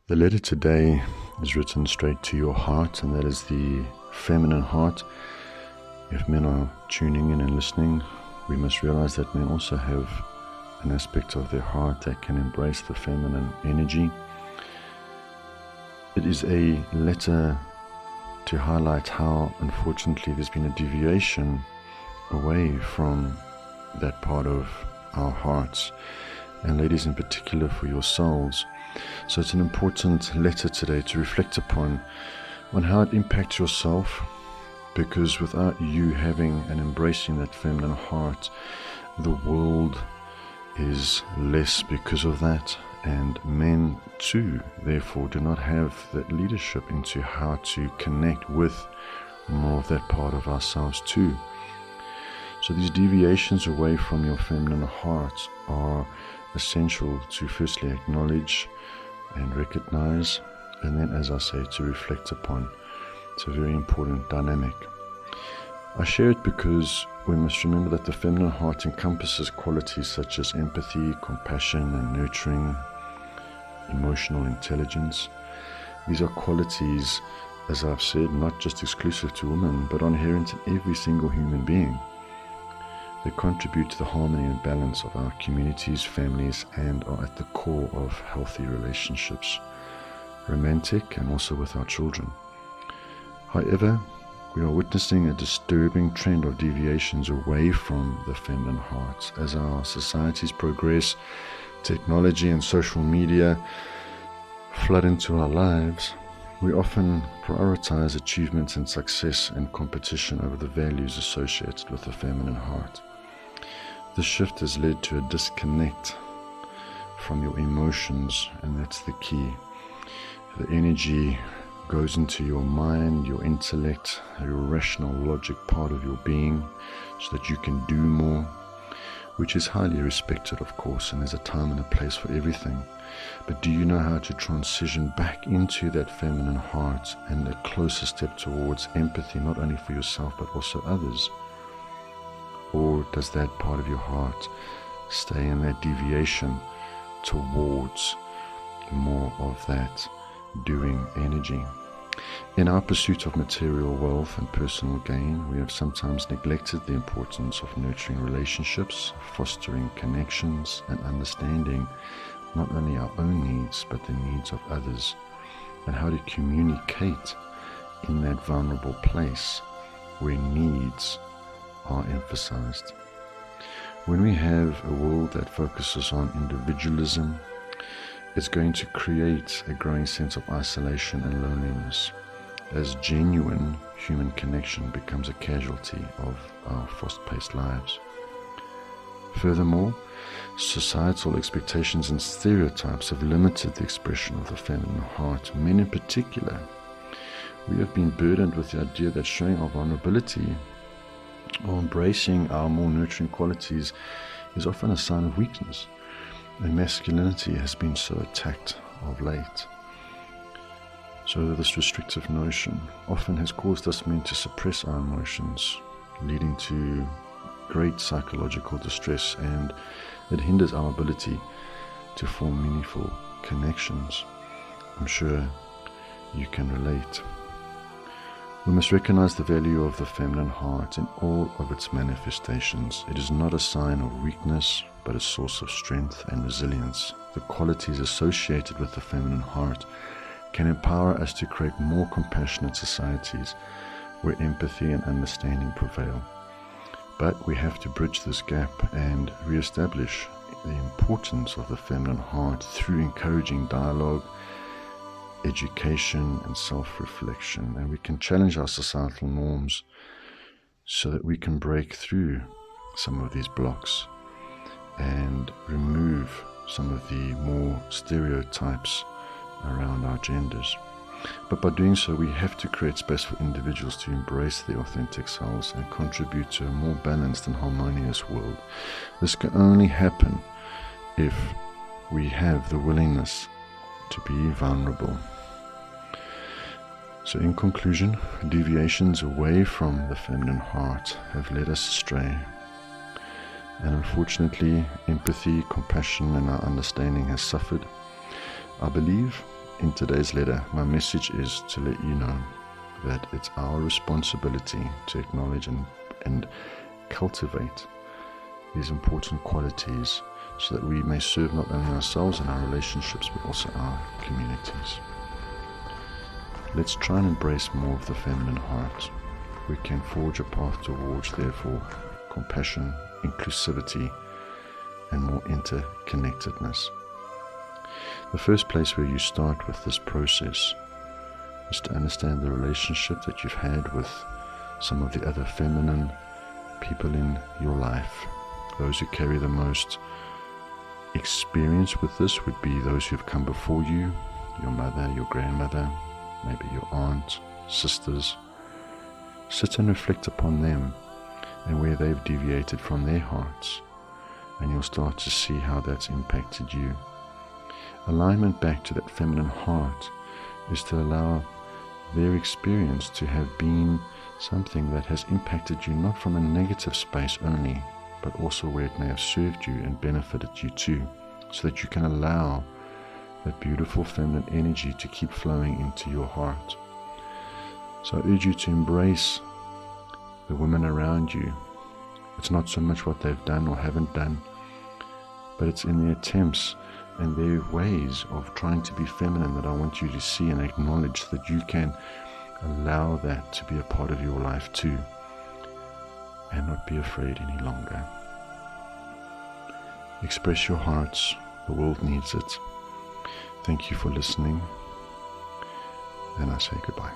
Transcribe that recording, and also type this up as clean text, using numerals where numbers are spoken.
The letter today is written straight to your heart, and that is the feminine heart. If men are tuning in and listening, we must realize that men also have an aspect of their heart that can embrace the feminine energy. It is a letter to highlight how, unfortunately, there's been a deviation away from that part of our hearts, and ladies in particular for your souls. So it's an important letter today to reflect upon on how it impacts yourself, because without you having and embracing that feminine heart, the world is less because of that, and men too therefore do not have that leadership into how to connect with more of that part of ourselves too. So these deviations away from your feminine heart are essential to firstly acknowledge and recognize, and then, as I say, to reflect upon. It's a very important dynamic. I share it because we must remember that the feminine heart encompasses qualities such as empathy, compassion and nurturing, emotional intelligence. These are qualities, as I've said, not just exclusive to women, but inherent in every single human being. They contribute to the harmony and balance of our communities, families, and are at the core of healthy relationships, romantic and also with our children. However, we are witnessing a disturbing trend of deviations away from the feminine heart. As our societies progress, technology and social media flood into our lives, we often prioritize achievements and success and competition over the values associated with the feminine heart. This shift has led to a disconnect from your emotions, and that's the key. The energy goes into your mind, your intellect, your rational logic part of your being, so that you can do more, which is highly respected, of course, and there's a time and a place for everything. But do you know how to transition back into that feminine heart and a closer step towards empathy, not only for yourself but also others? Or does that part of your heart stay in that deviation towards more of that doing energy? In our pursuit of material wealth and personal gain, we have sometimes neglected the importance of nurturing relationships, fostering connections, and understanding not only our own needs but the needs of others, and how to communicate in that vulnerable place where needs are emphasized. When we have a world that focuses on individualism, it's going to create a growing sense of isolation and loneliness, as genuine human connection becomes a casualty of our fast-paced lives. Furthermore, societal expectations and stereotypes have limited the expression of the feminine heart. Men in particular, we have been burdened with the idea that showing our vulnerability or embracing our more nurturing qualities is often a sign of weakness, and masculinity has been so attacked of late. So this restrictive notion often has caused us men to suppress our emotions, leading to great psychological distress, and it hinders our ability to form meaningful connections. I'm sure you can relate. We must recognize the value of the feminine heart in all of its manifestations. It is not a sign of weakness, but a source of strength and resilience. The qualities associated with the feminine heart can empower us to create more compassionate societies where empathy and understanding prevail. But we have to bridge this gap and re-establish the importance of the feminine heart through encouraging dialogue, education and self-reflection, and we can challenge our societal norms so that we can break through some of these blocks and remove some of the more stereotypes around our genders. But by doing so, we have to create space for individuals to embrace their authentic selves and contribute to a more balanced and harmonious world. This can only happen if we have the willingness to be vulnerable. So in conclusion, deviations away from the feminine heart have led us astray. And unfortunately, empathy, compassion and our understanding has suffered. I believe in today's letter, my message is to let you know that it's our responsibility to acknowledge and cultivate these important qualities so that we may serve not only ourselves and our relationships but also our communities. Let's try and embrace more of the feminine heart. We can forge a path towards, therefore, compassion, inclusivity, and more interconnectedness. The first place where you start with this process is to understand the relationship that you've had with some of the other feminine people in your life. Those who carry the most experience with this would be those who've come before you, your mother, your grandmother, maybe your aunt, sisters. Sit and reflect upon them and where they've deviated from their hearts, and you'll start to see how that's impacted you. Alignment back to that feminine heart is to allow their experience to have been something that has impacted you, not from a negative space only, but also where it may have served you and benefited you too, so that you can allow that beautiful feminine energy to keep flowing into your heart. So I urge you to embrace the women around you. It's not so much what they've done or haven't done, but it's in their attempts and their ways of trying to be feminine that I want you to see and acknowledge, that you can allow that to be a part of your life too, and not be afraid any longer. Express your hearts. The world needs it. Thank you for listening, and I say goodbye.